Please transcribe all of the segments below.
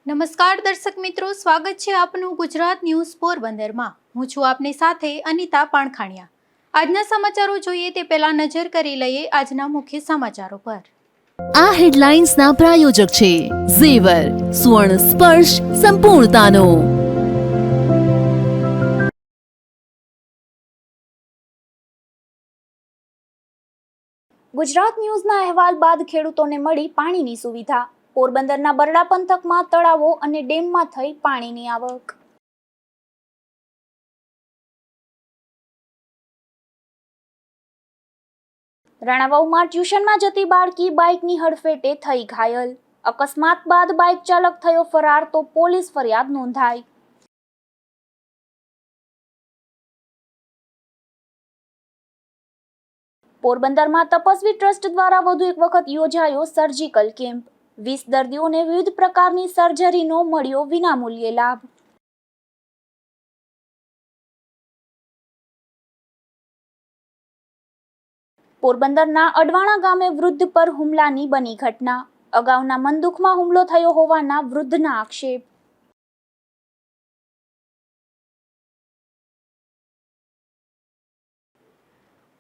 નમસ્કાર દર્શક મિત્રો, સ્વાગત છે આપનું ગુજરાત ન્યૂઝ પોરબંદરમાં। હું છું આપની સાથે અનિતા પાણખાણિયા। આજના સમાચારો જોઈએ તે પહેલા નજર કરી લઈએ આજના મુખ્ય સમાચારો પર। આ હેડલાઇન્સના પ્રાયોજક છે ઝેવર, સુવર્ણ સ્પર્શ સંપૂર્ણતાનો। ગુજરાત ન્યૂઝના અહેવાલ બાદ ખેડૂતોને મળી પાણીની સુવિધા। પોરબંદરના બરડા પંથકમાં તળાવો અને ડેમમાં થઈ પાણીની આવક। રાણાવાવમાં ટ્યુશનમાં જતી બાળકી બાઇકની હડફેટે થઈ ઘાયલ। અકસ્માત બાદ બાઇક ચાલક થયો ફરાર તો પોલીસ ફરિયાદ નોંધાઈ। પોરબંદરમાં તપસ્વી ટ્રસ્ટ દ્વારા વધુ એક વખત યોજાયો સર્જિકલ કેમ્પ। 20 દર્દીઓને વિવિધ પ્રકારની સર્જરીનો મળ્યો વિનામૂલ્યે લાભ। પોરબંદરના અડવાણા ગામે વૃદ્ધ પર હુમલાની બની ઘટના। અગાઉના મનદુખમાં હુમલો થયો હોવાના વૃદ્ધના આક્ષેપ।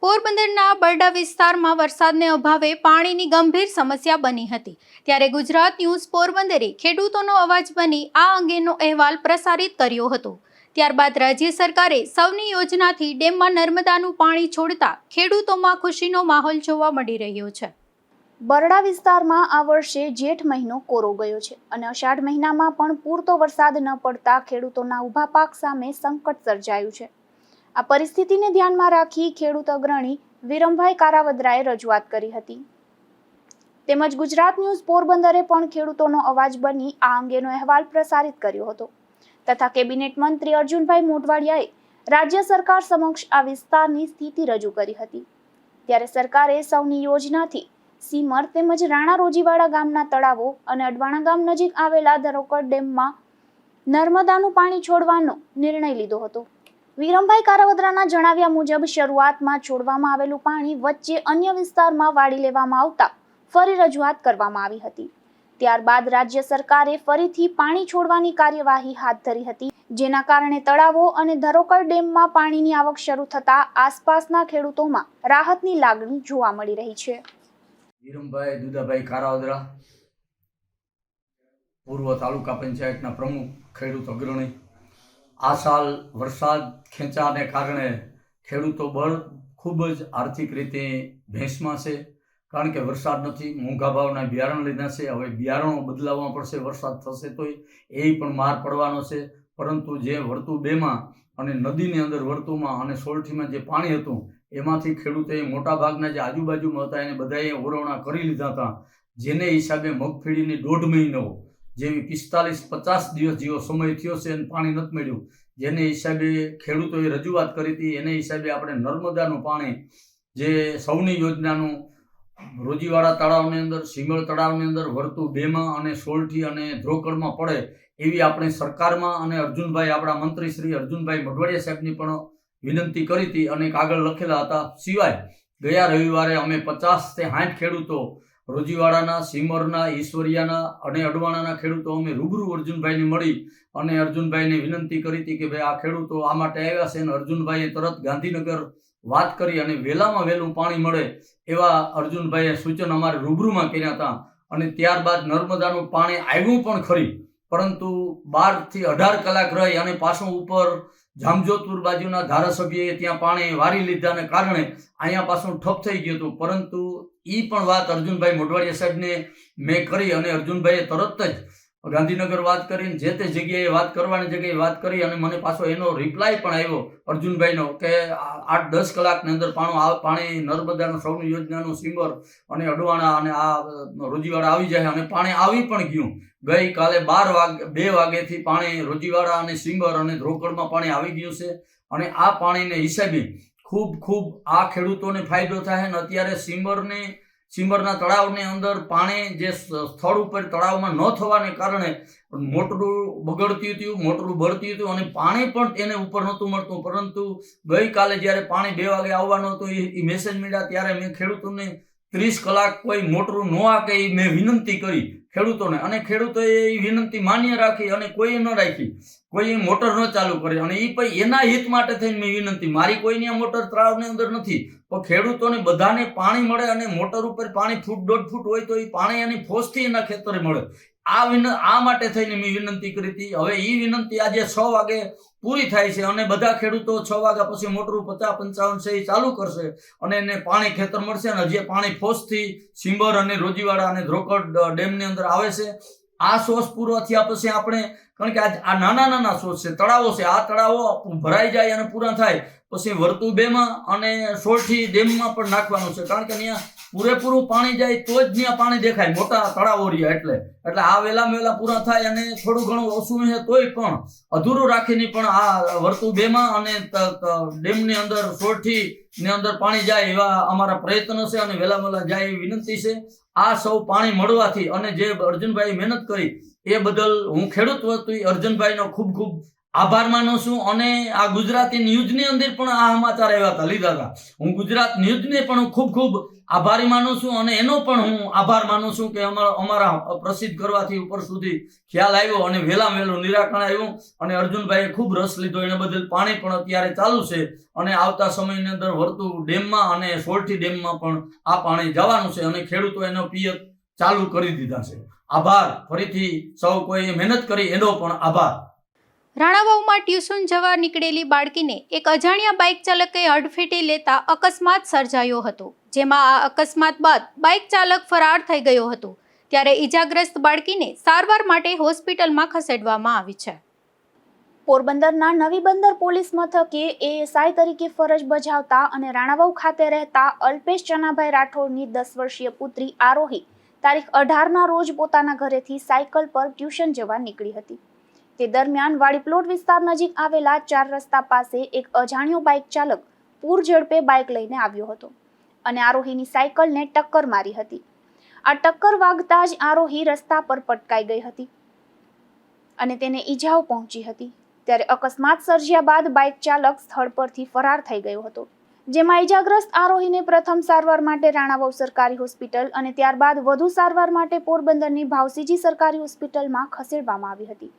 પોરબંદરના બરડા વિસ્તારમાં વરસાદને અભાવે પાણીની ગંભીર સમસ્યા બની હતી, ત્યારે ગુજરાત ન્યૂઝ પોરબંદરે ખેડૂતોનો અવાજ બની આ અંગેનો અહેવાલ પ્રસારિત કર્યો હતો। ત્યારબાદ રાજ્ય સરકારે સૌની યોજનાથી ડેમમાં નર્મદાનું પાણી છોડતા ખેડૂતોમાં ખુશીનો માહોલ જોવા મળી રહ્યો છે। બરડા વિસ્તારમાં આ વર્ષે જેઠ મહિનો કોરો ગયો છે અને અષાઢ મહિનામાં પણ પૂરતો વરસાદ ન પડતા ખેડૂતોના ઊભા પાક સામે સંકટ સર્જાયું છે। આ પરિસ્થિતિને ધ્યાનમાં રાખી ખેડૂત અગ્રણી વિરમભાઈ કારાવદરાએ રજૂઆત કરી હતી। તેમજ ગુજરાત ન્યૂઝ પોરબંદરે પણ ખેડૂતોનો અવાજ બની આ અંગેનો અહેવાલ પ્રસારિત કર્યો હતો તથા કેબિનેટ મંત્રી અર્જુનભાઈ મોઢવાડિયાએ રાજ્ય સરકાર સમક્ષ આ વિસ્તારની સ્થિતિ રજૂ કરી હતી। ત્યારે સરકારે સૌની યોજનાથી સીમર તેમજ રાણા રોજીવાડા ગામના તળાવો અને અડવાણા ગામ નજીક આવેલા ધરોકડ ડેમમાં નર્મદાનું પાણી છોડવાનો નિર્ણય લીધો હતો। વિરમભાઈ કારાવદરાના જણાવ્યા મુજબ શરૂઆતમાં છોડવામાં આવેલું પાણી વચ્ચે અન્ય વિસ્તારમાં વાળી લેવામાં આવતા ફરી રજૂઆત કરવામાં આવી હતી। ત્યારબાદ રાજ્ય સરકારે ફરીથી પાણી છોડવાની કાર્યવાહી હાથ ધરી હતી, જેના કારણે તળાવો અને ધરોકડ ડેમમાં પાણીની આવક શરૂ થતા આસપાસના ખેડૂતોમાં રાહતની લાગણી જોવા મળી રહી છે। વિરમભાઈ દુદાભાઈ કારાવદરા, પૂર્વ તાલુકા પંચાયતના પ્રમુખ, ખેડૂત અગ્રણી। આ સાલ વરસાદ ખેંચાને કારણે ખેડૂતો ખૂબ જ આર્થિક રીતે ભેંસમાં છે, કારણ કે વરસાદ નથી, મોંઘા ભાવના બિયારણ લીધા છે। હવે બિયારણો બદલાવવા પડશે, વરસાદ થશે તોય એ પણ માર પડવાનો છે। પરંતુ જે વર્તુ 2માં અને નદીની અંદર વર્તુમાં અને સોલઠીમાં જે પાણી હતું એમાંથી ખેડૂતોએ મોટાભાગના જે આજુબાજુમાં હતા એને બધાએ ઓરવણા કરી લીધા હતા, જેને હિસાબે મગફળીની 1.5 મહિનો જેવી 45-50 દિવસ જેવો સમય થયો છે અને પાણી નથી મળ્યું, જેને હિસાબે ખેડૂતોએ રજૂઆત કરી હતી। એને હિસાબે આપણે નર્મદાનું પાણી જે સૌની યોજનાનું રોજીવાડા તળાવની અંદર, સિમળ તળાવની અંદર, વર્તુ 2માં અને સોલઠી અને ધ્રોકડમાં પડે એવી આપણે સરકારમાં અને અર્જુનભાઈ, આપણા મંત્રી શ્રી અર્જુનભાઈ મોઢવાડિયા સાહેબની પણ વિનંતી કરી હતી અને કાગળ લખેલા હતા। સિવાય ગયા રવિવારે અમે 50 થી 60 ખેડૂતો, રોજીવાડાના, સિમરના, ઈશ્વરિયાના અને અડવાણાના ખેડૂતો અમે રૂબરૂ અર્જુનભાઈને મળી અને અર્જુનભાઈને વિનંતી કરી હતી કે ભાઈ આ ખેડૂતો આ માટે આવ્યા છે, અને અર્જુનભાઈએ તરત ગાંધીનગર વાત કરી અને વહેલામાં વહેલું પાણી મળે એવા અર્જુનભાઈએ સૂચન અમારે રૂબરૂમાં કર્યા હતા। અને ત્યારબાદ નર્મદાનું પાણી આવ્યું પણ ખરી, પરંતુ 12 થી 18 કલાક રહી અને પાછું ઉપર જામજોધપુર બાજુના ધારાસભ્યએ ત્યાં પાણી વારી લીધાને કારણે અહીંયા પાછું ઠપ થઈ ગયું હતું। પરંતુ એ પણ વાત અર્જુનભાઈ મોઢવાડિયા સાહેબને મેં કરી અને અર્જુનભાઈએ તરત જ ગાંધીનગર વાત કરીને જે તે જગ્યાએ વાત કરવાની જગ્યાએ વાત કરી અને મને પાછો એનો રિપ્લાય પણ આવ્યો અર્જુનભાઈનો કે 8-10 કલાકની અંદર પાણી નર્મદાનું સૌની યોજનાનું સિમર અને અડવાણા અને આ રોજીવાડા આવી જાય, અને પાણી આવી પણ ગયું। ગઈકાલે 2 વાગ્યાથી પાણી રોજીવાડા અને સિમર અને ધ્રોકડમાં પાણી આવી ગયું છે અને આ પાણીને હિસાબે ખૂબ આ ખેડૂતોને ફાયદો થાય। અને અત્યારે સિમરના તળાવની અંદર પાણી જે સ્થળ ઉપર તળાવમાં ન થવાને કારણે મોટરું બગડતું હતું, મોટરું બળતું હતું અને પાણી પણ એને ઉપર નહોતું મળતું। પરંતુ ગઈકાલે જ્યારે પાણી 2 વાગે આવવાનું હતું એ મેસેજ મળ્યા ત્યારે મેં ખેડૂતોને 30 કલાક કોઈ મોટરું ન આકે એ મેં વિનંતી કરી। ખેડૂતોને, અને ખેડૂતોએ એ વિનંતી માન્ય રાખી અને કોઈએ ન રાખી, કોઈ મોટર ન ચાલુ કરે, અને એ પછી એના હિત માટે થઈને મેં વિનંતી, મારી કોઈની આ મોટર તળાવની અંદર નથી, પણ ખેડૂતોને બધાને પાણી મળે અને મોટર ઉપર પાણી 1.5 ફૂટ હોય તો એ પાણી એની ફોર્સથી એના ખેતરે મળે, આ માટે થઈને મેં વિનંતી કરી હતી. હવે એ વિનંતી આજે 6 વાગે પૂરી થાય છે અને બધા ખેડૂતો 6 વાગ્યા પછી મોટર 50-55 છે એ ચાલુ કરશે અને એને પાણી ખેતર મળશે. અને જે પાણી ફોર્સથી સિંબર અને રોજીવાડા અને ધ્રોકડ ડેમની અંદર આવે છે, આ સોર્સ પૂરો થયા પછી આપણે, કારણ કે આ નાના નાના સોર્સ છે, તળાવો છે, આ તળાવો ભરાઈ જાય અને પૂરા થાય પછી વર્તુ 2 માં અને સોરઠી ડેમમાં પણ નાખવાનું છે, કારણ કે ત્યાં પૂરેપૂરું પાણી જાય તો જ ત્યાં પાણી દેખાય, મોટા તળાવો રહ્યા એટલે આ વહેલામાં વહેલા પૂરા થાય. અને થોડું ઘણું ઓછું છે તોય પણ અધૂરું રાખીને પણ આ વર્તુ 2 માં અને ડેમની અંદર સોરઠી ની અંદર પાણી જાય એવા અમારા પ્રયત્ન છે અને વહેલામાં વહેલા જાય એવી વિનંતી છે. આ સૌ પાણી મળવાથી અને જે અર્જુનભાઈ મહેનત કરી એ બદલ હું ખેડૂત વતી અર્જુનભાઈનો ખૂબ ખૂબ આભાર માનું છું. અને આ ગુજરાતી ન્યૂઝની અંદર પણ આ સમાચાર આવ્યા લીધા હતા, હું ગુજરાત ન્યૂઝને પણ ખૂબ ખૂબ આભારી માનું છું અને એનો પણ હું આભાર માનું છું કે અમારા પ્રસિદ્ધ કરવાથી ઉપર સુધી ખ્યાલ આવ્યો અને વહેલામાં વહેલું નિરાકરણ આવ્યું. અને અર્જુનભાઈએ ખૂબ રસ લીધો, એના બદલ પાણી પણ અત્યારે ચાલુ છે અને આવતા સમયની અંદર વર્તુ ડેમમાં અને સોરઠી ડેમમાં પણ આ પાણી જવાનું છે અને ખેડૂતો એનો પિયત ચાલુ કરી દીધા છે. આભાર, ફરીથી સૌ કોઈ મહેનત કરી એનો પણ આભાર. રાણાવાવમાં ટ્યુશન જવા નીકળેલી બાળકીને એક અજાણ્યા બાઇક ચાલકે અડફેટે લેતા અકસ્માત સર્જાયો હતો, જેમાં આ અકસ્માત બાદ બાઇક ચાલક ફરાર થઈ ગયો હતો. ત્યારે ઈજાગ્રસ્ત બાળકીને સારવાર માટે હોસ્પિટલમાં ખસેડવામાં આવી છે. પોરબંદરના નવી બંદર પોલીસ મથકે એએસઆઈ તરીકે ફરજ બજાવતા અને રાણાવાવ ખાતે રહેતા અલ્પેશ ચનાભાઈ રાઠોડની 10 વર્ષીય પુત્રી આરોહી તારીખ 18ના રોજ પોતાના ઘરેથી સાયકલ પર ટ્યુશન જવા નીકળી હતી. તે દરમિયાન વાડી પ્લોટ વિસ્તાર નજીક આવેલા 4 રસ્તા પાસે એક અજાણ્યો બાઇક ચાલક પૂર ઝડપે બાઇક લઈને આવ્યો હતો અને આરોહીની સાયકલને ટક્કર મારી હતી. આ ટક્કર વાગતા જ આરોહી રસ્તા પર પટકાઈ ગઈ હતી અને તેને ઈજાઓ પહોંચી હતી. ત્યારે અકસ્માત સર્જ્યા બાદ બાઇક ચાલક સ્થળ પરથી ફરાર થઈ ગયો હતો, જેમાં ઈજાગ્રસ્ત આરોહીને પ્રથમ સારવાર માટે રાણાવાવ સરકારી હોસ્પિટલ અને ત્યારબાદ વધુ સારવાર માટે પોરબંદરની ભાવસીજી સરકારી હોસ્પિટલમાં ખસેડવામાં આવી હતી.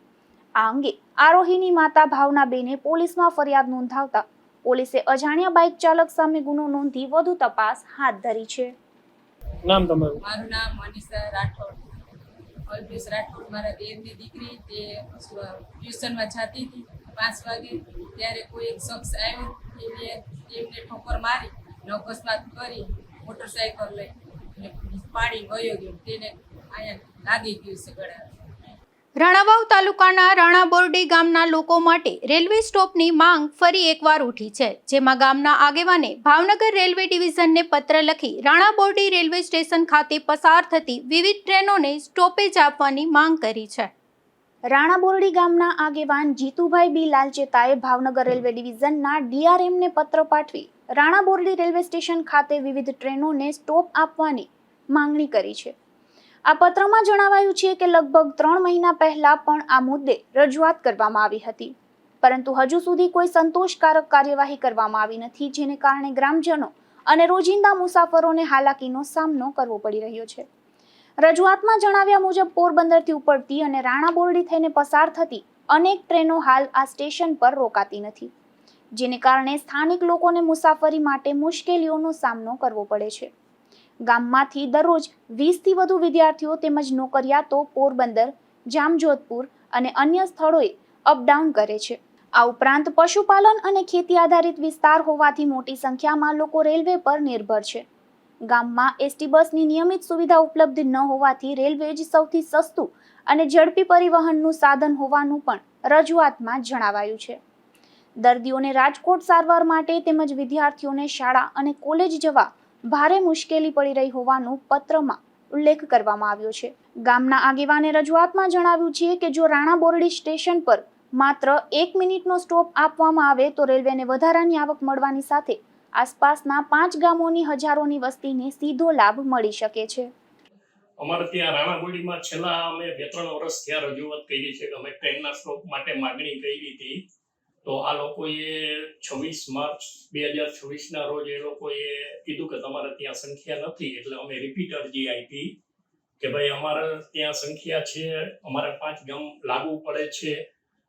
આ અંગે આરોહીની માતા ભાવનાબેને પોલીસમાં ફરિયાદ નોંધાવતા પોલીસે અજાણ્યા બાઇક ચાલક સામે ગુનો નોંધી વધુ તપાસ હાથ ધરી છે. નામ તમારું? મારું નામ મનીષા રાઠોડ. અલ્પેશ રાઠોડ મારા દેરની દીકરી, તે ટ્યુશનમાં જતી હતી 5 વાગે, ત્યારે કોઈ એક શખ્સ આવ્યો, એમને ઠોકર મારી અને અકસ્માત કરી મોટરસાઇકલ લઈ પાડી ગયો, તેને અહીંયા લાગી ગયું છે ગળા. રાણાવાવ તાલુકાના રાણાબોરડી ગામના લોકો માટે રેલવે સ્ટોપની માંગ ફરી એકવાર ઉઠી છે, જેમાં ગામના આગેવાને ભાવનગર રેલવે ડિવિઝનને પત્ર લખી રાણાબોરડી રેલવે સ્ટેશન ખાતે પસાર થતી વિવિધ ટ્રેનોને સ્ટોપેજ આપવાની માંગ કરી છે. રાણાબોરડી ગામના આગેવાન જીતુભાઈ બી લાલચેતાએ ભાવનગર રેલવે ડિવિઝનના ડીઆરએમને પત્ર પાઠવી રાણાબોરડી રેલવે સ્ટેશન ખાતે વિવિધ ટ્રેનોને સ્ટોપ આપવાની માંગણી કરી છે. આ પત્રમાં જણાવાયું છે કે લગભગ 3 મહિના પહેલા પણ આ મુદ્દે રજૂઆત કરવામાં આવી હતી, પરંતુ હજુ સુધી કોઈ સંતોષકારક કાર્યવાહી કરવામાં આવી નથી, જેને કારણે ગ્રામજનો અને રોજિંદા મુસાફરોને હાલાકીનો સામનો કરવો પડી રહ્યો છે. રજૂઆતમાં જણાવ્યા મુજબ પોરબંદરથી ઉપડતી અને રાણાબોરડી થઈને પસાર થતી અનેક ટ્રેનો હાલ આ સ્ટેશન પર રોકાતી નથી, જેને કારણે સ્થાનિક લોકોને મુસાફરી માટે મુશ્કેલીઓનો સામનો કરવો પડે છે. ગામમાંથી દરરોજ 20થી વધુ વિદ્યાર્થીઓ તેમજ નોકરિયાતો પોરબંદર, જામજોધપુર અને અન્ય સ્થળોએ અપડાઉન કરે છે. આ ઉપરાંત પશુપાલન અને ખેતી આધારિત વિસ્તાર હોવાથી મોટી સંખ્યામાં લોકો રેલવે પર નિર્ભર છે. ગામમાં એસટી બસની નિયમિત સુવિધા ઉપલબ્ધ ન હોવાથી રેલવે જ સૌથી સસ્તું અને ઝડપી પરિવહનનું સાધન હોવાનું પણ રજૂઆતમાં જણાવાયું છે. દર્દીઓને રાજકોટ સારવાર માટે તેમજ વિદ્યાર્થીઓને શાળા અને કોલેજ જવા ભારે મુશ્કેલી પડી રહી હોવાનું પત્રમાં ઉલ્લેખ કરવામાં આવ્યો છે. ગામના આગેવાને રજૂઆતમાં જણાવ્યું છે કે જો રાણાબોરડી સ્ટેશન પર માત્ર 1 મિનિટનો સ્ટોપ આપવામાં આવે તો રેલવેને વધારાની આવક મળવાની સાથે આસપાસના 5 ગામોની હજારોની વસ્તીને સીધો લાભ મળી શકે છે. અમારે ત્યાં રાણાબોરડીમાં છેલ્લા અમે 2-3 વર્ષ ત્યાં રજૂઆત કરી છે કે અમે ટ્રેનના સ્ટોપ માટે માગણી કરી હતી, તો આ લોકોએ 26 માર્ચ 2026ના રોજ એ લોકોએ કીધું કે તમારે ત્યાં સંખ્યા નથી, એટલે અમે રિપીટ અરજી આપી કે ભાઈ અમારે ત્યાં સંખ્યા છે, અમારે 5 ગામ લાગુ પડે છે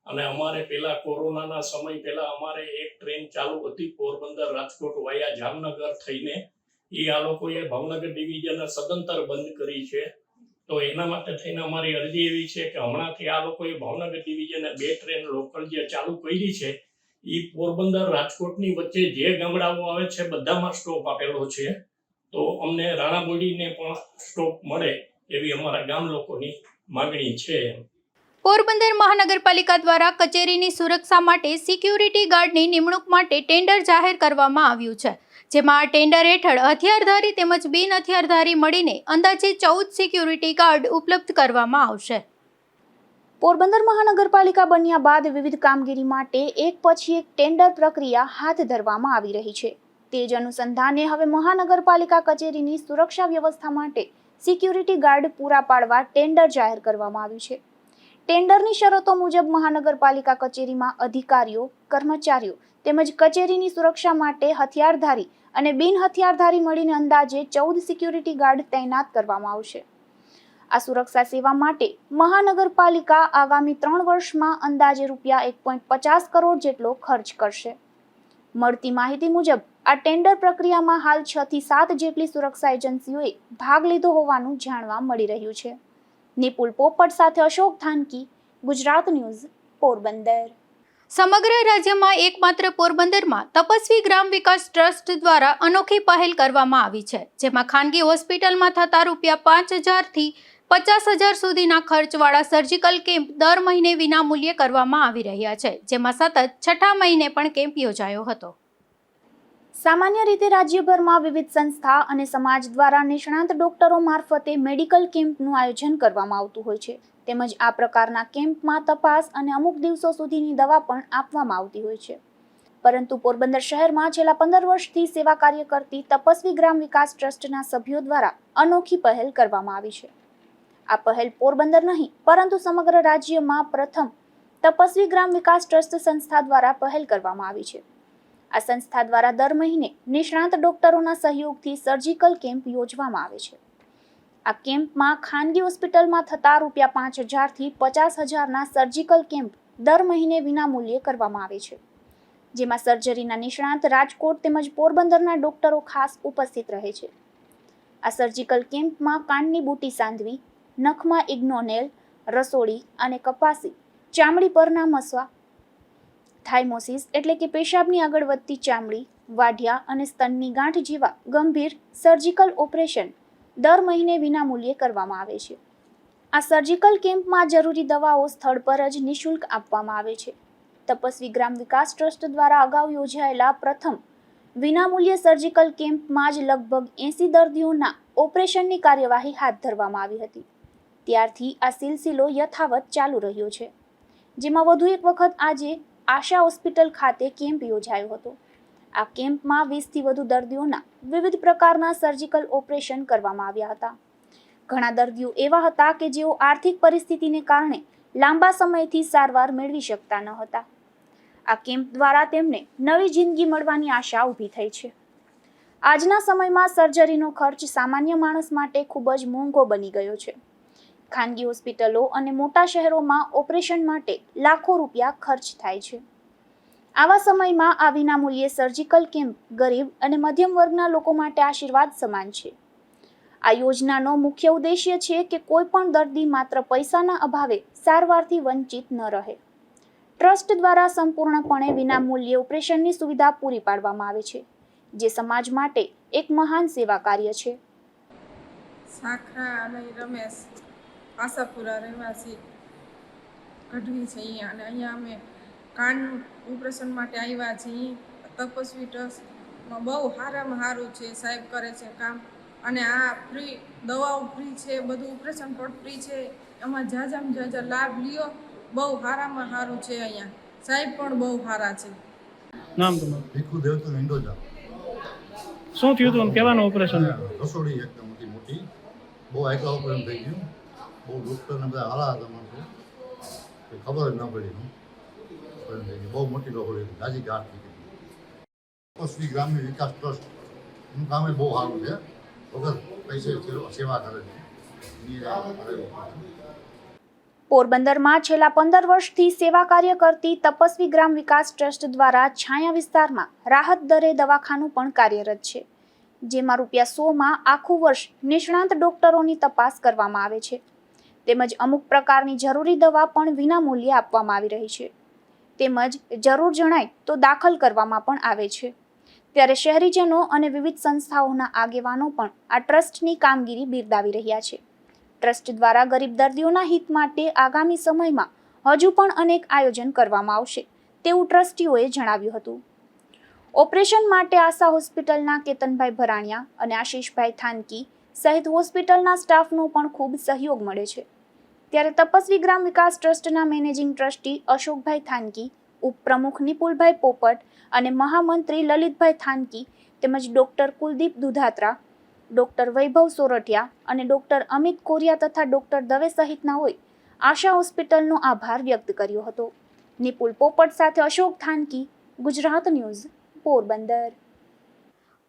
અને અમારે પેલા કોરોનાના સમય પહેલા અમારે એક ટ્રેન ચાલુ હતી પોરબંદર રાજકોટ વાયા જામનગર થઈને, એ આ લોકોએ ભાવનગર ડિવિઝને સદંતર બંધ કરી છે. તો એના માટે થઈને અમારી અરજી એવી છે કે હમણાંથી આ લોકોએ ભાવનગર ડિવિઝને 2 ટ્રેન લોકલ જે ચાલુ કરી છે એ પોરબંદર રાજકોટની વચ્ચે જે ગામડાઓ આવે છે બધામાં સ્ટોપ આપેલો છે. તો અમને રાણાબોડીને પણ સ્ટોપ મળે એવી અમારા ગામ લોકોની માગણી છે. પોરબંદર મહાનગરપાલિકા દ્વારા કચેરીની સુરક્ષા માટે સિક્યુરિટી ગાર્ડની નિમણૂક માટે ટેન્ડર જાહેર કરવામાં આવ્યું છે, જેમાં આ ટેન્ડર હેઠળ હથિયારધારી તેમજ બિન હથિયારધારી મળીને અંદાજે 14 સિક્યુરિટી ગાર્ડ ઉપલબ્ધ કરવામાં આવશે. પોરબંદર મહાનગરપાલિકા બન્યા બાદ વિવિધ કામગીરી માટે એક પછી એક ટેન્ડર પ્રક્રિયા હાથ ધરવામાં આવી રહી છે. તે જ અનુસંધાને હવે મહાનગરપાલિકા કચેરીની સુરક્ષા વ્યવસ્થા માટે સિક્યુરિટી ગાર્ડ પૂરા પાડવા ટેન્ડર જાહેર કરવામાં આવ્યું છે. ટેન્ડરની શરતો મુજબ મહાનગરપાલિકા કચેરીમાં અધિકારીઓ, કર્મચારીઓ તેમજ કચેરીની સુરક્ષા માટે હથિયારધારી અને બિન હથિયારધારી મળીને અંદાજે 14 સિક્યુરિટી ગાર્ડ તૈનાત કરવામાં આવશે. આ સુરક્ષા સેવા માટે મહાનગરપાલિકા આગામી 3 વર્ષમાં અંદાજે રૂપિયા 1.50 કરોડ જેટલો ખર્ચ કરશે. મળતી માહિતી મુજબ આ ટેન્ડર પ્રક્રિયામાં હાલ 6 થી 7 જેટલી સુરક્ષા એજન્સીઓએ ભાગ લીધો હોવાનું જાણવા મળી રહ્યું છે. નિપુલ પોપટ સાથે અશોક થાનકી, ગુજરાત ન્યૂઝ, પોરબંદર. સમગ્ર રાજ્યમાં એકમાત્ર પોરબંદરમાં તપસ્વી ગ્રામ વિકાસ ટ્રસ્ટ દ્વારા અનોખી પહેલ કરવામાં આવી છે, જેમાં ખાનગી હોસ્પિટલમાં થતા રૂપિયા 5,000 થી 50,000 સુધીના ખર્ચવાળા સર્જિકલ કેમ્પ દર મહિને વિનામૂલ્યે કરવામાં આવી રહ્યા છે, જેમાં સતત 6થા મહિને પણ કેમ્પ યોજાયો હતો. સામાન્ય રીતે રાજ્યભરમાં વિવિધ સંસ્થા અને સમાજ દ્વારા નિષ્ણાત ડોક્ટરો મારફતે મેડિકલ કેમ્પનું આયોજન કરવામાં આવતું હોય છે. તેમજ આ પ્રકારના કેમ્પમાં તપાસ અને અમુક દિવસો સુધીની દવા પણ આપવામાં આવતી હોય છે. પરંતુ પોરબંદર શહેરમાં છેલ્લા 15 વર્ષથી સેવા કાર્ય કરતી તપસ્વી ગ્રામ વિકાસ ટ્રસ્ટના સભ્યો દ્વારા અનોખી પહેલ કરવામાં આવી છે. આ પહેલ પોરબંદર નહીં પરંતુ સમગ્ર રાજ્યમાં પ્રથમ તપસ્વી ગ્રામ વિકાસ ટ્રસ્ટ સંસ્થા દ્વારા પહેલ કરવામાં આવી છે. આ સંસ્થા દ્વારા દર મહિને નિષ્ણાત ડોક્ટરોના સહયોગથી સર્જિકલ કેમ્પ યોજવામાં આવે છે. આ કેમ્પમાં ખાનગી હોસ્પિટલમાં થતા રૂપિયા 5,000 થી 50,000ના સર્જિકલ કેમ્પ દર મહિને વિનામૂલ્યે કરવામાં આવે છે, જેમાં સર્જરીના નિષ્ણાત રાજકોટ તેમજ પોરબંદરના ડોક્ટરો ખાસ ઉપસ્થિત રહે છે. આ સર્જિકલ કેમ્પમાં કાનની બુટી સાંધવી, નખમાં ઇગ્નોનેલ, રસોડી અને કપાસી, ચામડી પરના મસવા, થાઇમોસિસ એટલે કે પેશાબની આગળ વધતી ચામડી, વાઢિયા અને સ્તનની ગાંઠ જેવા ગંભીર સર્જિકલ ઓપરેશન દર મહિને વિનામૂલ્યે કરવામાં આવે છે. આ સર્જિકલ કેમ્પમાં જરૂરી દવાઓ સ્થળ પર જ નિઃશુલ્ક આપવામાં આવે છે. તપસ્વી ગ્રામ વિકાસ ટ્રસ્ટ દ્વારા અગાઉ યોજાયેલા પ્રથમ વિનામૂલ્ય સર્જિકલ કેમ્પમાં જ લગભગ 80 દર્દીઓના ઓપરેશનની કાર્યવાહી હાથ ધરવામાં આવી હતી. ત્યારથી આ સિલસિલો યથાવત ચાલુ રહ્યો છે, જેમાં વધુ એક વખત આજે આશા હોસ્પિટલ ખાતે કેમ્પ યોજાયો હતો. આ કેમ્પમાં 20 થી વધુ દર્દીઓના વિવિધ પ્રકારના સર્જિકલ ઓપરેશન કરવામાં આવ્યા હતા. ઘણા દર્દીઓ એવા હતા કે જેઓ આર્થિક પરિસ્થિતિને કારણે લાંબા સમયથી સારવાર મેળવી શકતા ન હતા. આ કેમ્પ દ્વારા તેમને નવી જિંદગી મળવાની આશા ઊભી થઈ છે. આજના સમયમાં સર્જરીનો ખર્ચ સામાન્ય માણસ માટે ખૂબ જ મોંઘો બની ગયો છે. ખાનગી હોસ્પિટલો અને મોટા શહેરોમાં ઓપરેશન માટે લાખો રૂપિયા ખર્ચ થાય છે. આવા સમયમાં આ વિનામૂલ્યે સર્જિકલ કેમ્પ ગરીબ અને મધ્યમ વર્ગના લોકો માટે આશીર્વાદ સમાન છે. આ યોજનાનો મુખ્ય ઉદ્દેશ્ય છે કે કોઈ પણ દર્દી માત્ર પૈસાના અભાવે સારવારથી વંચિત ન રહે. ટ્રસ્ટ દ્વારા સંપૂર્ણપણે વિનામૂલ્યે ઓપરેશનની સુવિધા પૂરી પાડવામાં આવે છે, જે સમાજ માટે એક મહાન સેવા કાર્ય છે. સાખરા અને રમેશ આશાપુરા રહેવાસી ગઢવી છે અહીંયા, અને અહીંયા અમે કાનનું ઓપરેશન માટે આવ્યા છીએ. તપસ્વી ટ્રસ્ટમાં બહુ સારામાં સારું છે, સાહેબ કરે છે કામ, અને આ ફ્રી દવાઓ ફ્રી છે, બધું ઓપરેશન પણ ફ્રી છે. એમાં ઝાઝા લાભ લ્યો, બહુ સારામાં સારું છે. અહીંયા સાહેબ પણ બહુ સારા છે. નામ તમારું? ભીખુ દેવતો ઇન્ડોજા. શું થયું હતું? કેવાનું ઓપરેશન? રસોડી એકદમ મોટી, બહુ આગળ ઓપરેશન થઈ ગયું. બહુ ડૉક્ટરને બધા હારા હતા માણસો, ખબર જ ન પડી. બહુ મોટી રસોડી હતી, ગાજી ગાંઠ થઈ ગઈ. તપસ્વી ગ્રામ્ય વિકાસ ટ્રસ્ટ એનું કામ બહુ સારું છે, વગર પૈસે સેવા કરે છે. પોરબંદરમાં છેલ્લા 15 વર્ષથી સેવા કાર્ય કરતી તપસ્વી ગ્રામ વિકાસ ટ્રસ્ટ દ્વારા છાયા વિસ્તારમાં રાહત દરે દવાખાનું પણ કાર્યરત છે, જેમાં ₹100માં આખું વર્ષ નિષ્ણાંત ડોક્ટરોની તપાસ કરવામાં આવે છે, તેમજ અમુક પ્રકારની જરૂરી દવા પણ વિનામૂલ્યે આપવામાં આવી રહી છે, તેમજ જરૂર જણાય તો દાખલ કરવામાં પણ આવે છે. ત્યારે શહેરીજનો અને વિવિધ સંસ્થાઓના આગેવાનો પણ આ ટ્રસ્ટની કામગીરી બિરદાવી રહ્યા છે. ટ્રસ્ટ દ્વારા ગરીબ દર્દીઓના હિત માટે આગામી સમયમાં હજુ પણ અનેક આયોજન કરવામાં આવશે તેવું ટ્રસ્ટીઓએ જણાવ્યું હતું. ઓપરેશન માટે આશા હોસ્પિટલના કેતનભાઈ ભરાણિયા અને આશીષભાઈ થાનકી સહિત હોસ્પિટલના સ્ટાફનો પણ ખૂબ સહયોગ મળે છે. ત્યારે તપસ્વી ગ્રામ વિકાસ ટ્રસ્ટના મેનેજિંગ ટ્રસ્ટી અશોકભાઈ થાનકી, ઉપપ્રમુખ નિપુલભાઈ પોપટ અને મહામંત્રી લલિતભાઈ થાનકી તેમજ ડોક્ટર કુલદીપ દુધાત્રા, ડોક્ટર વૈભવ સોરઠિયા અને ડોક્ટર અમિત કોરિયા તથા ડોક્ટર દવે સહિતનાઓએ આશા હોસ્પિટલનો આભાર વ્યક્ત કર્યો હતો. નિપુલ પોપટ સાથે અશોક થાનકી, ગુજરાત ન્યૂઝ, પોરબંદર.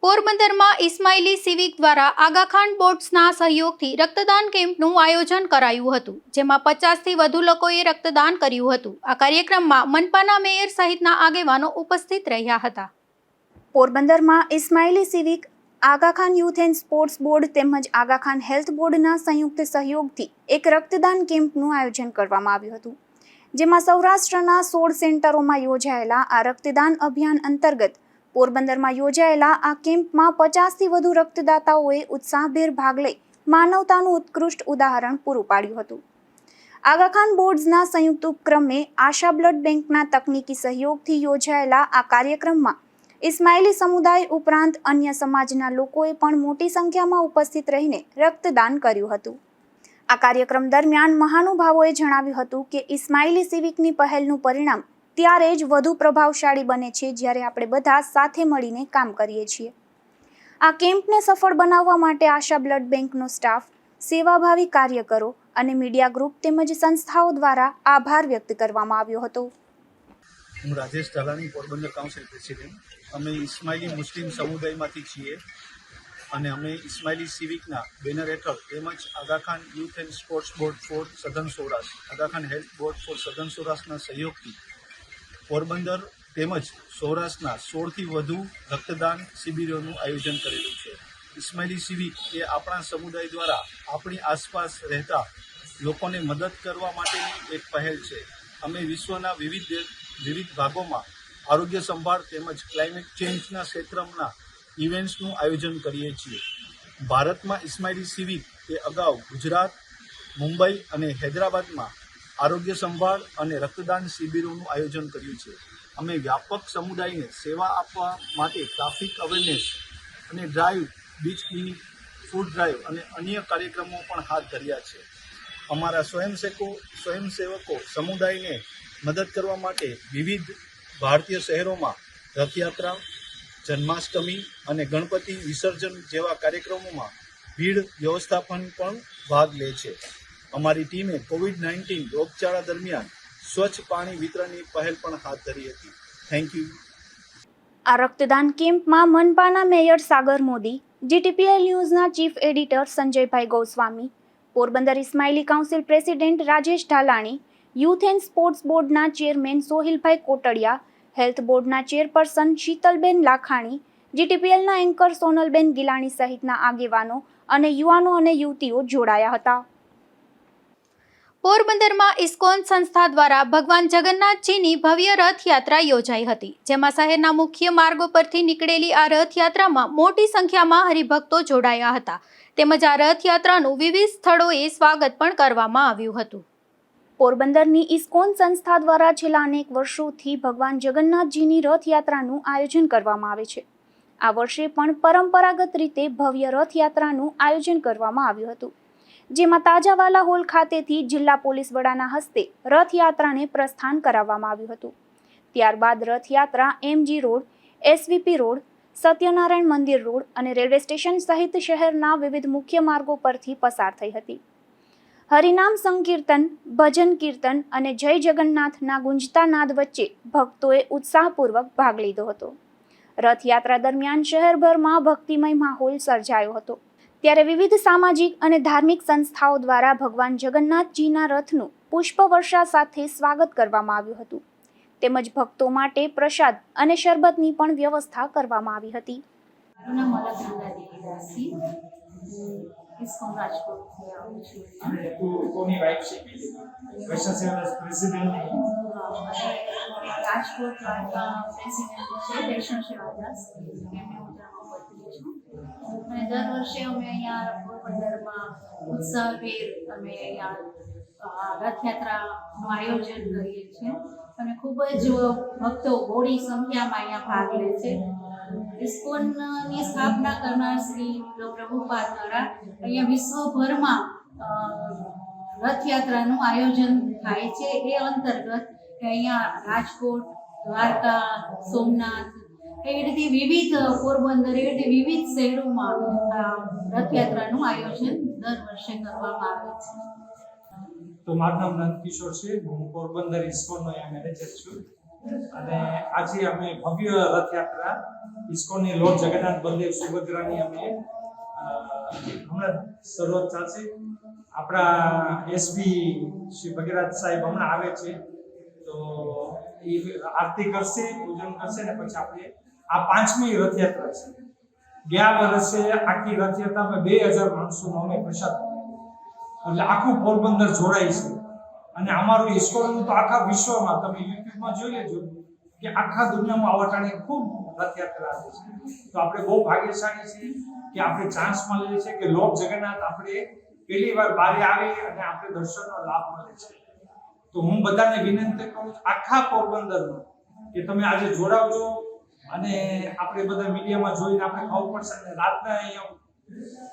પોરબંદરમાં ઇસ્માઇલી સિવિક દ્વારા આગાખાન બોર્ડ્સના સહયોગથી રક્તદાન કેમ્પનું આયોજન કરાયું હતું, જેમાં 50થી વધુ લોકોએ રક્તદાન કર્યું હતું. આ કાર્યક્રમમાં મનપાના મેયર સહિતના આગેવાનો ઉપસ્થિત રહ્યા હતા. પોરબંદરમાં Ismaili civic, Aga Khan youth and sports board તેમજ આગાખાન હેલ્થ બોર્ડના સંયુક્ત સહયોગથી એક રક્તદાન કેમ્પનું આયોજન કરવામાં આવ્યું હતું, જેમાં સૌરાષ્ટ્રના 16 સેન્ટરોમાં યોજાયેલા આ રક્તદાન અભિયાન અંતર્ગત પોરબંદરમાં યોજાયેલા આ કેમ્પમાં 50થી વધુ રક્તદાતાઓએ ઉત્સાહભેર ભાગ લઈ માનવતાનું ઉત્કૃષ્ટ ઉદાહરણ પૂરું પાડ્યું હતું. આગાખાન બોર્ડ્સના સંયુક્ત ઉપક્રમે આશા બ્લડ બેંકના તકનીકી સહયોગથી યોજાયેલા આ કાર્યક્રમમાં ઇસ્માઇલી સમુદાય ઉપરાંત અન્ય સમાજના લોકોએ પણ મોટી સંખ્યામાં ઉપસ્થિત રહીને રક્તદાન કર્યું હતું. આ કાર્યક્રમ દરમિયાન મહાનુભાવોએ જણાવ્યું હતું કે ઇસ્માઇલી સિવિકની પહેલનું પરિણામ ત્યારે જ વધુ પ્રભાવશાળી બને છે જ્યારે આપણે બધા સાથે મળીને કામ કરીએ છીએ. આ કેમ્પને સફળ બનાવવા માટે આશા બ્લડ બેંકનો સ્ટાફ, સેવાભાવી કાર્યકરો અને મીડિયા ગ્રુપ તેમજ સંસ્થાઓ દ્વારા આભાર વ્યક્ત કરવામાં આવ્યો હતો. હું રાજેશ ઢાલાણી, પોરબંદર કાઉન્સિલ પ્રેસિડેન્ટ. અમે ઇસ્માઇલી મુસ્લિમ સમુદાયમાંથી છીએ અને અમે ઇસ્માઇલી સિવિકના બેનર હેઠળ તેમજ Aga Khan youth and sports board for southern Saurashtra, Aga Khan health board for southern સૌરાષ્ટ્રના સહયોગથી પોરબંદર તેમજ સૌરાષ્ટ્રના 16થી વધુ રક્તદાન શિબિરોનું આયોજન કરેલું છે. ઇસ્માઇલી સિવિક એ આપણા સમુદાય દ્વારા આપણી આસપાસ રહેતા લોકોને મદદ કરવા માટેની એક પહેલ છે. અમે વિશ્વના વિવિધ ભાગોમાં આરોગ્ય સંભાળ તેમજ ક્લાઇમેટ ચેન્જના ક્ષેત્રના ઇવેન્ટ્સનું આયોજન કરીએ છીએ. ભારતમાં ઇસ્માઇલી સિવિક એ અગાઉ ગુજરાત, મુંબઈ અને હૈદરાબાદમાં આરોગ્ય સંભાળ અને રક્તદાન શિબિરોનું આયોજન કર્યું છે. અમે વ્યાપક સમુદાયને સેવા આપવા માટે ટ્રાફિક અવેરનેસ અને drive, beach clinic, food drive અને અન્ય કાર્યક્રમો પણ હાથ ધર્યા છે. અમારા સ્વયંસેવકો સમુદાયને મદદ કરવા માટે વિવિધ ભારતીય શહેરોમાં રથયાત્રા, જન્માષ્ટમી અને ગણપતિ વિસર્જન જેવા કાર્યક્રમોમાં ભીડ વ્યવસ્થાપન પણ ભાગ લે છે. અમારી ટીમે COVID-19 રોગચાળા દરમિયાન સ્વચ્છ પાણી વિતરણની પહેલ પણ હાથ ધરી હતી. Thank you. આ રક્તદાન કેમ્પમાં મનપાના મેયર સાગર મોદી, GTPL ન્યૂઝના chief editor Sanjaybhai Goswami, Porbandar Ismaili council president Rajesh Dhalani, youth and sports બોર્ડના ચેરમેન સોહિલભાઈ કોટડિયા, હેલ્થ બોર્ડના ચેરપર્સન શીતલબેન લાખાણી, GTPLના એન્કર સોનલબેન ગિલાણી સહિતના આગેવાનો અને યુવાનો અને યુવતીઓ જોડાયા હતા. પોરબંદરમાં ઇસ્કોન સંસ્થા દ્વારા ભગવાન જગન્નાથજીની ભવ્ય રથયાત્રા યોજાઈ હતી, જેમાં શહેરના મુખ્ય માર્ગો પરથી નીકળેલી આ રથયાત્રામાં મોટી સંખ્યામાં હરિભક્તો જોડાયા હતા, તેમજ આ રથયાત્રાનું વિવિધ સ્થળોએ સ્વાગત પણ કરવામાં આવ્યું હતું. પોરબંદરની ઇસ્કોન સંસ્થા દ્વારા છેલ્લા અનેક વર્ષોથી ભગવાન જગન્નાથજીની રથયાત્રાનું આયોજન કરવામાં આવે છે. આ વર્ષે પણ પરંપરાગત રીતે ભવ્ય રથયાત્રાનું આયોજન કરવામાં આવ્યું હતું, જેમાં તાજાવાલા હોલ ખાતેથી જિલ્લા પોલીસ વડાના હસ્તે રથયાત્રાને પ્રસ્થાન કરાવવામાં આવ્યું હતું. ત્યારબાદ Rathyatra MG road, SVP road, Satyanarayan Mandir road અને રેલવે સ્ટેશન સહિત શહેરના વિવિધ મુખ્ય માર્ગો પરથી પસાર થઈ હતી. હરિનામ સંકીર્તન, ભજન કીર્તન અને જય જગન્નાથના ગુંજતા નાદ વચ્ચે ભક્તોએ ઉત્સાહપૂર્વક ભાગ લીધો હતો. રથયાત્રા દરમિયાન શહેરભરમાં ભક્તિમય માહોલ સર્જાયો હતો, ત્યારે વિવિધ સામાજિક અને ધાર્મિક સંસ્થાઓ દ્વારા ભગવાન જગન્નાથજીના રથનું પુષ્પવર્ષા સાથે સ્વાગત કરવામાં આવ્યું હતું તેમજ ભક્તો માટે પ્રસાદ અને શરબતની પણ વ્યવસ્થા કરવામાં આવી હતી. મારું નામ અલકનંદા દેવી દાસી, ઇસ્કોન રાજકોટથી આવું છું. અને કોની વાઇફ છે? વૈષ્ણવ સેવા પ્રેસિડેન્ટ રાજકોટ પ્રેસિડેન્ટ છે વૈષ્ણવ સેવાદાસ, એમને હું ધર્મપત્ની છું. અને દર વર્ષે અમે અહીંયા પોરબંદરમાં ઉત્સાહભેર અમે અહીંયા રથયાત્રાનું આયોજન કરીએ છીએ અને ખૂબ જ ભક્તો બહોળી સંખ્યામાં અહીંયા ભાગ લે છે. ઇસ્કોનની સ્થાપના કરનાર શ્રી પ્રભુપાદ દ્વારા અહીંયા વિશ્વભરમાં રથયાત્રાનું આયોજન થાય છે. એ અંતર્ગત અહીંયા રાજકોટ, દ્વારકા, સોમનાથ એવી રીતે વિવિધ પોરબંદર એવી રીતે વિવિધ શહેરોમાં રથયાત્રાનું આયોજન દર વર્ષે કરવામાં આવે છે. તો મારું નામ નંદકિશોર છે, હું પોરબંદર ઇસ્કોનનો મેનેજર છું અને આજે અમે ભવ્ય રથયાત્રા ઇસ્કોનની લોર્ડ જગન્નાથ બલદેવ સુભદ્રાની અમે હમણાં શરૂઆત થશે. આપણા એસપી શ્રી ભગીરથ સાહેબ હમણાં આવે છે તો એ આરતી કરશે, પૂજન કરશે ને પછી આપણે આ 5મી રથયાત્રા છે. ગયા વર્ષે આખી રથયાત્રામાં 2000 માણસોનો અમે પ્રસાદ એટલે આખું પોરબંદર જોડાય છે અને અમારું ઇસ્કોનનું તો આખા વિશ્વમાં તમે યુટ્યુબમાં જોઈ લેજો કે આખા દુનિયામાં આવટાણે ખૂબ રથયાત્રા આવે છે. તો આપણે બહુ ભાગ્યશાળી છીએ કે આપણે ચાન્સ મળે છે કે લોક જગન્નાથ આપણે પહેલી વાર બારે આવી અને આપણે દર્શનનો લાભ મળે છે. તો હું બધાને વિનંતી કરું છું આખા પોરબંદરમાં કે તમે આજે જોડાવજો અને આપણે બધા મીડિયામાં જોઈને આપણે ખાવું પડશે અને રાતના અહીંયા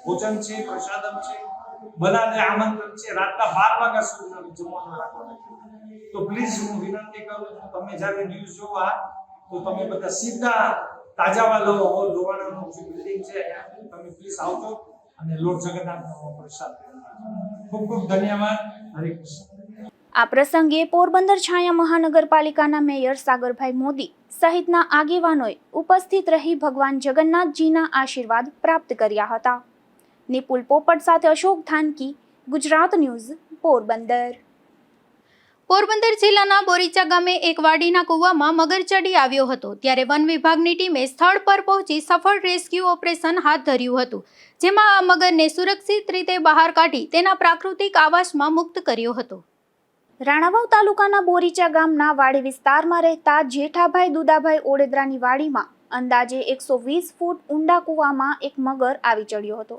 ભોજન છે, પ્રસાદમ છે, બધાને આમંત્રણ છે. રાતના 12 વાગ્યા સુધી જમવાનું રાખવાનું. તો પ્લીઝ હું વિનંતી કરું છું તમે જ્યારે ન્યૂઝ જોવા તો તમે બધા સીધા તાજાવાલો હોલ લોવાણાનું જે બિલ્ડિંગ છે તમે પ્લીઝ આવજો અને લોર્ડ જગન્નાથનો પ્રસાદ ખૂબ ખૂબ ધન્યવાદ. હરે કૃષ્ણ. આ પ્રસંગે પોરબંદર છાયા મહાનગરપાલિકાના મેયર સાગરભાઈ મોદી સહિતના આગેવાનોએ ઉપસ્થિત રહી ભગવાન જગન્નાથજીના આશીર્વાદ પ્રાપ્ત કર્યા હતા. નિપુલ પોપટ સાથે અશોક થાનકી, ગુજરાત ન્યૂઝ, પોરબંદર. પોરબંદર જિલ્લાના બોરીચા ગામે એક વાડીના કૂવામાં મગર ચડી આવ્યો હતો ત્યારે વન વિભાગની ટીમે સ્થળ પર પહોંચી સફળ રેસ્ક્યુ ઓપરેશન હાથ ધર્યું હતું જેમાં આ મગરને સુરક્ષિત રીતે બહાર કાઢી તેના પ્રાકૃતિક આવાસમાં મુક્ત કર્યો હતો. રાણાવાવ તાલુકાના બોરીચા ગામના વાડી વિસ્તારમાં રહેતા જેઠાભાઈ દુદાભાઈ ઓડેદરાની વાડીમાં અંદાજે 120 ફૂટ ઊંડા કૂવામાં એક મગર આવી ચડ્યો હતો.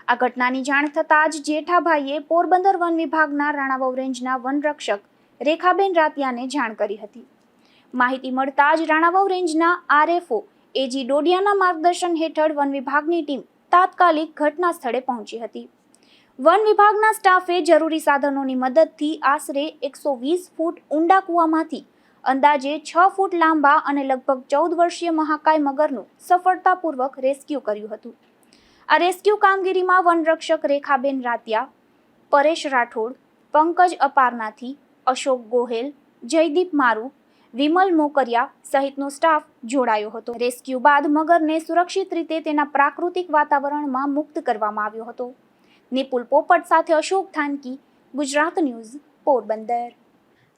આ ઘટનાની જાણ થતાં જ જેઠાભાઈએ પોરબંદર વન વિભાગના રાણાવાવ રેન્જના વનરક્ષક રેખાબેન રાતિયાને જાણ કરી હતી. માહિતી મળતા જ રાણાવાવ રેન્જના આરએફઓ એજી ડોડિયાના માર્ગદર્શન હેઠળ વન વિભાગની ટીમ તાત્કાલિક ઘટના સ્થળે પહોંચી હતી. વન વિભાગના સ્ટાફે જરૂરી સાધનોની મદદથી આશરે 120 ફૂટ ઊંડા કૂવામાંથી અંદાજે 6 ફૂટ લાંબા અને લગભગ 14 વર્ષીય મહાકાય મગરનું સફળતાપૂર્વક રેસ્ક્યુ કર્યું હતું. આ રેસ્ક્યુ કામગીરીમાં વનરક્ષક રેખાબેન રાતિયા, પરેશ રાઠોડ, પંકજ અપારનાથી, અશોક ગોહેલ, જયદીપ મારુ, વિમલ મોકરિયા સહિતનો સ્ટાફ જોડાયો હતો. રેસ્ક્યુ બાદ મગરને સુરક્ષિત રીતે તેના પ્રાકૃતિક વાતાવરણમાં મુક્ત કરવામાં આવ્યો હતો. નિપુલ પોપટ સાથે અશોક થાનકી, ગુજરાત ન્યૂઝ, પોરબંદર.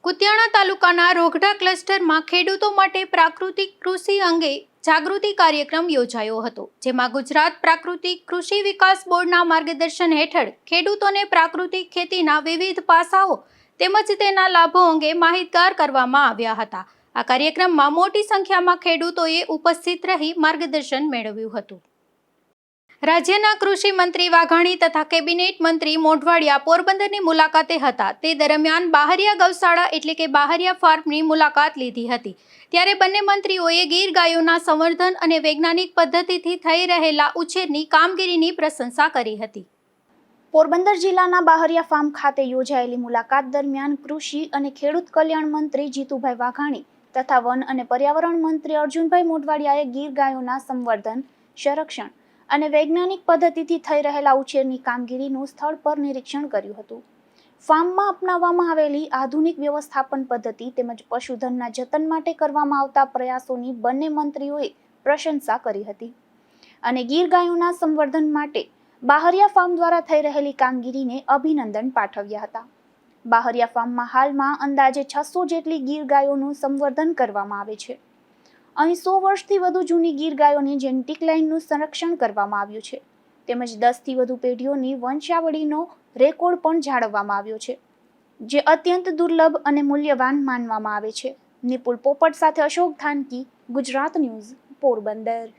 કુતિયાણા તાલુકાના રોગઢા ક્લસ્ટરમાં ખેડૂતો માટે પ્રાકૃતિક કૃષિ અંગે જાગૃતિ કાર્યક્રમ યોજાયો હતો જેમાં ગુજરાત પ્રાકૃતિક કૃષિ વિકાસ બોર્ડના માર્ગદર્શન હેઠળ ખેડૂતોને પ્રાકૃતિક ખેતીના વિવિધ પાસાઓ તેમજ તેના લાભો અંગે માહિતગાર કરવામાં આવ્યા હતા. આ કાર્યક્રમમાં મોટી સંખ્યામાં ખેડૂતોએ ઉપસ્થિત રહી માર્ગદર્શન મેળવ્યું હતું. રાજ્યના કૃષિ મંત્રી વાઘાણી તથા કેબિનેટ મંત્રી મોઢવાડિયા પોરબંદરની મુલાકાતે હતા. તે દરમિયાન બાહરિયા ગૌશાળા એટલે કે બાહરિયા ફાર્મની મુલાકાત લીધી હતી. ત્યારે બંને મંત્રીઓએ ગીર ગાયોના સંવર્ધન અને વૈજ્ઞાનિક પદ્ધતિથી થઈ રહેલા ઉછેરની કામગીરીની પ્રશંસા કરી હતી. પોરબંદર જિલ્લાના બાહરિયા ફાર્મ ખાતે યોજાયેલી મુલાકાત દરમિયાન કૃષિ અને ખેડૂત કલ્યાણ મંત્રી જીતુભાઈ વાઘાણી તથા વન અને પર્યાવરણ મંત્રી અર્જુનભાઈ મોઢવાડિયાએ ગીર ગાયોના સંવર્ધન, સંરક્ષણ અને વૈજ્ઞાનિક પદ્ધતિથી થઈ રહેલા ઉછેરની કામગીરીનું સ્થળ પર નિરીક્ષણ કર્યું હતું. ફાર્મમાં અપનાવવામાં આવેલી આધુનિક વ્યવસ્થાપન પદ્ધતિ તેમજ પશુધનના જતન માટે કરવામાં આવતા પ્રયાસોની બંને મંત્રીઓએ પ્રશંસા કરી હતી અને ગીર ગાયોના સંવર્ધન માટે બાહરિયા ફાર્મ દ્વારા થઈ રહેલી કામગીરીને અભિનંદન પાઠવ્યા હતા. બાહરિયા ફાર્મમાં હાલમાં અંદાજે 600 જેટલી ગીર ગાયોનું સંવર્ધન કરવામાં આવે છે. અહીં 100 વર્ષથી વધુ જૂની ગીર ગાયોની જેનેટિક લાઇનનું સંરક્ષણ કરવામાં આવ્યું છે. તેમજ 10થી વધુ પેઢીઓની વંશાવળીનો રેકોર્ડ પણ જાળવવામાં આવ્યો છે, જે અત્યંત દુર્લભ અને મૂલ્યવાન માનવામાં આવે છે. નિપુલ પોપટ સાથે અશોક થાનકી, ગુજરાત ન્યૂઝ, પોરબંદર.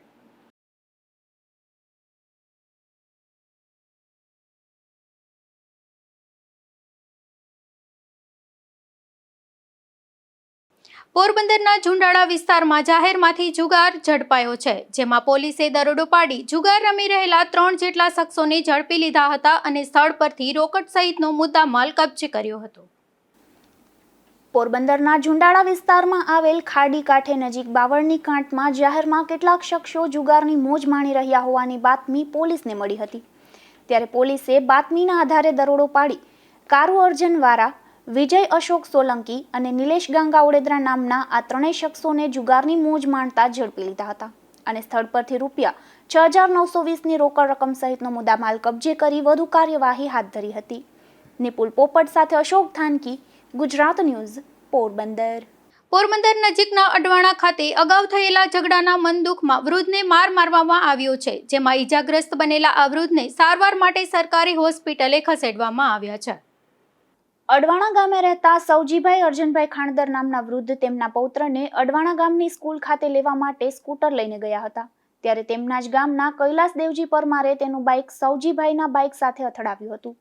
પોરબંદરના ઝુંડાળા વિસ્તારમાં જાહેરમાંથી જુગાર ઝડપાયો છે, જેમાં પોલીસે દરોડો પાડી જુગાર રમી રહેલા 3 જેટલા શખ્સોને ઝડપી લીધા હતા અને સ્થળ પરથી રોકડ સહિતનો મુદ્દામાલ કબજે કર્યો હતો. પોરબંદરના ઝુંડાળા વિસ્તારમાં આવેલ ખાડી કાંઠે નજીક બાવળની કાંઠમાં જાહેરમાં કેટલાક શખ્સો જુગારની મોજ માણી રહ્યા હોવાની બાતમી પોલીસને મળી હતી. ત્યારે પોલીસે બાતમીના આધારે દરોડો પાડી કારુ અર્જનવાળા, વિજય અશોક સોલંકી અને નિલેશ ગંગા ઓડેદરા નામના આ 3 શખ્સોને જુગારની મોજ માણતા ઝડપી લીધા હતા અને સ્થળ પરથી રૂપિયા 6,920ની રોકડ રકમ સહિતનો મુદ્દામાલ કબજે કરી વધુ કાર્યવાહી હાથ ધરી હતી. નિપુલ પોપટ સાથે અશોક થાનકી, ગુજરાત ન્યૂઝ, પોરબંદર. પોરબંદર નજીકના અડવાણા ખાતે અગાઉ થયેલા ઝઘડાના મનદુખમાં વૃદ્ધને માર મારવામાં આવ્યો છે, જેમાં ઈજાગ્રસ્ત બનેલા આ વૃદ્ધને સારવાર માટે સરકારી હોસ્પિટલે ખસેડવામાં આવ્યા છે. અડવાણા ગામે રહેતા સૌજીભાઈ અર્જનભાઈ ખાણદર નામના વૃદ્ધ તેમના પૌત્રને અડવાણા ગામની સ્કૂલ ખાતે લેવા માટે સ્કૂટર લઈને ગયા હતા. ત્યારે તેમના જ ગામના કૈલાસ દેવજી પરમારે તેનું બાઇક સૌજીભાઈના બાઇક સાથે અથડાવ્યું હતું,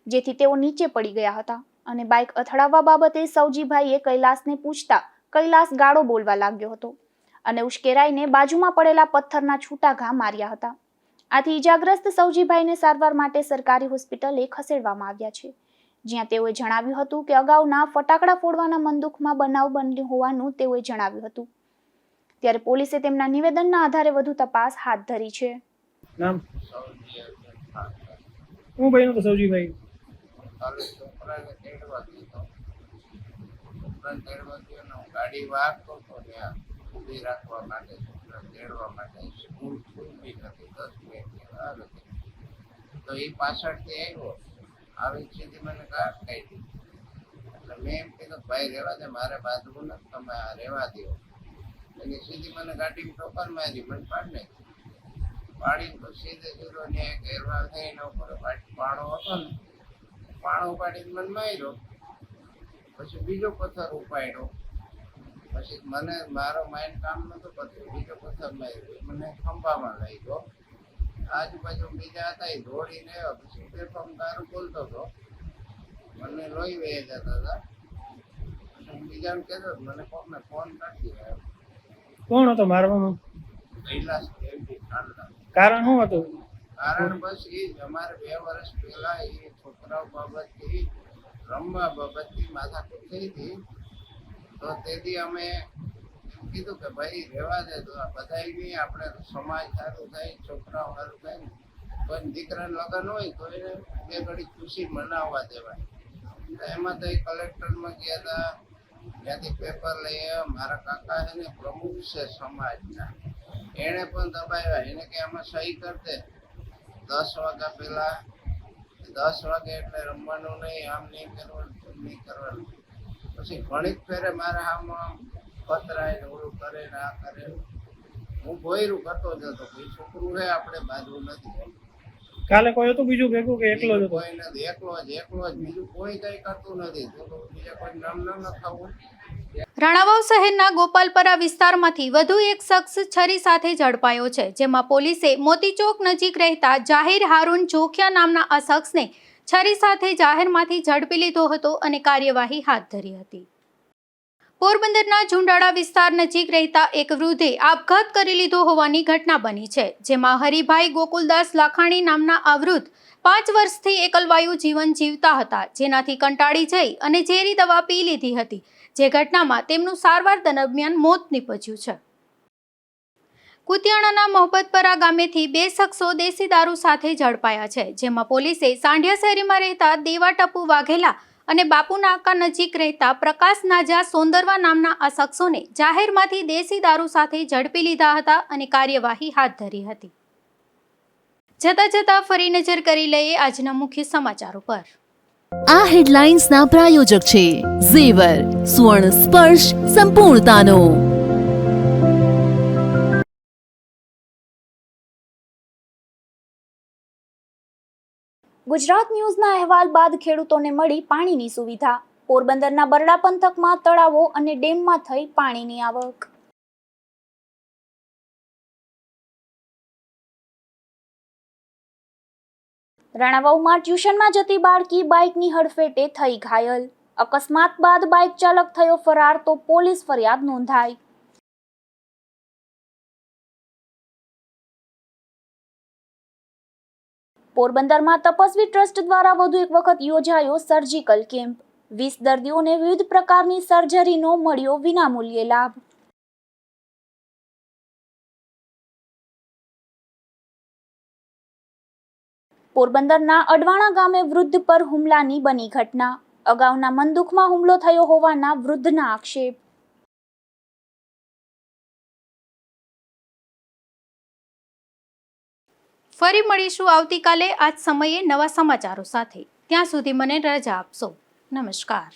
જેથી તેઓ નીચે પડી ગયા હતા અને બાઇક અથડાવવા બાબતે સૌજીભાઈએ કૈલાસને પૂછતા કૈલાસ ગાળો બોલવા લાગ્યો હતો અને ઉશ્કેરાઈને બાજુમાં પડેલા પથ્થરના છૂટા ઘા માર્યા હતા. આથી ઈજાગ્રસ્ત સૌજીભાઈને સારવાર માટે સરકારી હોસ્પિટલે ખસેડવામાં આવ્યા છે, જ્યાં તેઓએ જણાવ્યું હતું કે અગાઉના ફટાકડા ફોડવાના મનદુખમાં બનાવ બન્યો હોવાનું તેઓએ જણાવ્યું હતું. ત્યારે પોલીસે તેમના નિવેદનના આધારે વધુ તપાસ હાથ ધરી છે. નામ હું ભાઈ નું સૌજીભાઈ ગાડી વાગતો હતો ત્યાં ઊભી રાખવા માટે તેડવા માટે સ્કૂલ છૂટવી નથી 10 મિનિટ તો એ પાછળથી આવ્યો આવી સીધી મને કાઢ કાઢી. એટલે મેં એમ કીધું ભાઈ રહેવા દે, મારે બાંધવું નથી, તમે રહેવા દો. એટલે સીધી મને ગાડીમાં ટોકર મારી, મને પાડી નાખી. પાડીને તો સીધે સીધો ત્યાં ઘેરવા થઈને ઉપર પાણો હતો ને, પાણો ઉપાડીને મને માર્યો. પછી બીજો પથ્થર ઉપાડ્યો. પછી મને મારો માઇન્ડ કામ નતો કરતો, બીજો પથ્થર માર્યો, મને ખંભામાં લઈ ગયો. આજુબાજુ બીજા હતા એ દોડીને પછી બેફામ દારૂ બોલતો હતો, મને લોહી વહી જતા હતા. બીજાને કહેતો મને કોકને ફોન કરી દે. કોણ હતો મારવામાં? કૈલાસ દેવજી ખાનદાર. કારણ શું હતું? કારણ બસ એ જ, અમારે 2 વર્ષ પહેલા એ છોકરાઓ બાબતથી રમવા બાબતથી માથાકૂટ થઈ હતી. તો તેથી અમે કીધું કે ભાઈ રહેવા દે, તો બધાય નહીં, આપણે સમાજ સારું થાય, છોકરાઓ સારું થાય ને. કોઈ દીકરાને લગ્ન હોય તો એને 2 ઘડી ખુશી મનાવવા દેવાય. એમાં તો એ કલેક્ટરમાં ગયા હતા, ત્યાંથી પેપર લઈ આવ્યા. મારા કાકા છે ને પ્રમુખ છે સમાજના, એણે પણ દબાવ્યા. એને કે આમાં સહી કરી દે, 10 વાગ્યા પહેલા, 10 વાગે એટલે રમવાનું નહીં, આમ નહીં કરવાનું, નહીં કરવાનું. પછી ઘણી ફેરે મારા આમાં પતરાય ઓલું કરે ને આ કરે. હું ભોયરું કરતો જ હતો, કોઈ છોકરું છે આપણે બાજુ નથી. કાલે કોઈ હતું બીજું ભેગું કે એકલો જ હતો? કોઈ નથી, એકલો જ બીજું કોઈ કઈ કરતું નથી. બીજા કોઈ નામ ન લખાવું. રાણાવાવ શહેરના ગોપાલપરા વિસ્તારમાંથી વધુ એક શખ્સ છરી સાથે ઝડપાયો છે, જેમાં પોલીસે મોતીચોક નજીક રહેતા જાહિર હારૂન જોખિયા નામના આ શખ્સને છરી સાથે જાહેરમાંથી ઝડપી લીધો હતો અને કાર્યવાહી હાથ ધરી હતી. પોરબંદરના ઝુંડાળા વિસ્તાર નજીક રહેતા એક વૃદ્ધે આપઘાત કરી લીધો હોવાની ઘટના બની છે, જેમાં હરિભાઈ ગોકુલદાસ લાખાણી નામના આ વૃદ્ધ 5 વર્ષથી એકલવાયુ જીવન જીવતા હતા, જેનાથી કંટાળી જઈ અને ઝેરી દવા પી લીધી હતી, જે ઘટનામાં તેમનું સારવાર દરમિયાન મોત નીપજ્યું છે. કુતિયાણાના મોહબ્બતપરા ગામેથી 2 શખ્સો દેશી દારૂ સાથે ઝડપાયા છે, જેમાં પોલીસે સાંઢિયા શેરીમાં રહેતા દેવા ટપુ વાઘેલા અને બાપુ નાકા નજીક રહેતા પ્રકાશ નાજા સોંદરવા નામના આ શખ્સોને જાહેરમાંથી દેશી દારૂ સાથે ઝડપી લીધા હતા અને કાર્યવાહી હાથ ધરી હતી. જતા જતા ફરી નજર કરી લઈએ આજના મુખ્ય સમાચારો પર. આ હેડલાઇન્સના પ્રાયોજક છે ઝેવર, સ્વર્ણ સ્પર્શ સંપૂર્ણતાનો. ગુજરાત ન્યૂઝના અહેવાલ બાદ ખેડૂતોને મળી પાણીની સુવિધા. પોરબંદરના બરડા પંથકમાં તળાવો અને ડેમમાં થઈ પાણીની આવક. રાણાવાવમાં ટ્યુશનમાં જતી બાળકી બાઇકની હડફેટે થઈ ઘાયલ. અકસ્માત બાદ બાઇક ચાલક થયો ફરાર તો પોલીસ ફરિયાદ નોંધાઈ. પોરબંદરમાં તપસ્વી ટ્રસ્ટ દ્વારા વધુ એક વખત યોજાયો સર્જિકલ કેમ્પ. 20 દર્દીઓને વિવિધ પ્રકારની સર્જરીનો મળ્યો વિનામૂલ્યે લાભ. પોરબંદરના અડવાણા ગામે વૃદ્ધ પર હુમલાની બની ઘટના. અગાઉના મનદુખમાં હુમલો થયો હોવાના વૃદ્ધના આક્ષેપ. ફરી મળીશું આવતીકાલે આ જ સમયે નવા સમાચારો સાથે. ત્યાં સુધી મને રજા આપશો. નમસ્કાર.